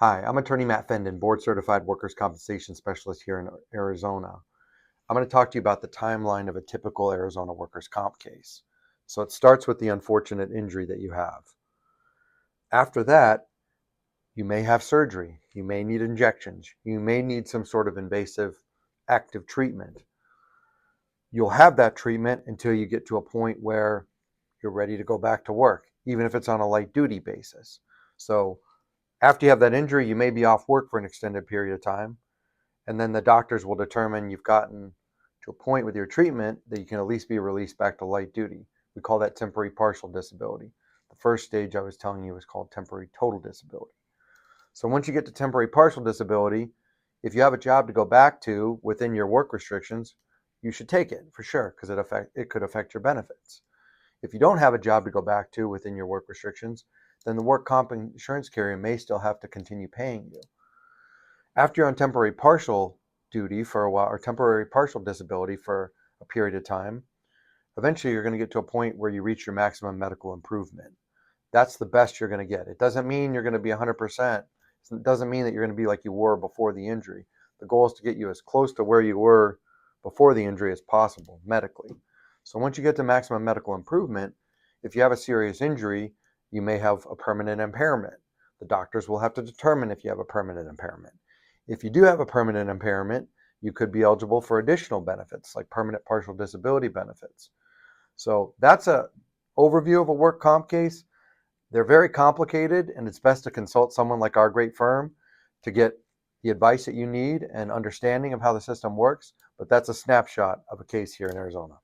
Hi, I'm attorney Matt Fendon, board certified workers' compensation specialist here in Arizona. I'm going to talk to you about the timeline of a typical Arizona workers' comp case. So it starts with the unfortunate injury that you have. After that, you may have surgery, you may need injections, you may need some sort of invasive active treatment. You'll have that treatment until you get to a point where you're ready to go back to work, even if it's on a light duty basis. So after you have that injury, you may be off work for an extended period of time. And then the doctors will determine you've gotten to a point with your treatment that you can at least be released back to light duty. We call that temporary partial disability. The first stage I was telling you was called temporary total disability. So once you get to temporary partial disability, if you have a job to go back to within your work restrictions, you should take it for sure, because it could affect your benefits. If you don't have a job to go back to within your work restrictions, then the work comp insurance carrier may still have to continue paying you. After you're on temporary partial duty for a while, or temporary partial disability for a period of time, eventually you're going to get to a point where you reach your maximum medical improvement. That's the best you're going to get. It doesn't mean you're going to be 100%. It doesn't mean that you're going to be like you were before the injury. The goal is to get you as close to where you were before the injury as possible medically. So once you get to maximum medical improvement, if you have a serious injury, you may have a permanent impairment. The doctors will have to determine if you have a permanent impairment. If you do have a permanent impairment, you could be eligible for additional benefits like permanent partial disability benefits. So that's a overview of a work comp case. They're very complicated, and it's best to consult someone like our great firm to get the advice that you need and understanding of how the system works. But that's a snapshot of a case here in Arizona.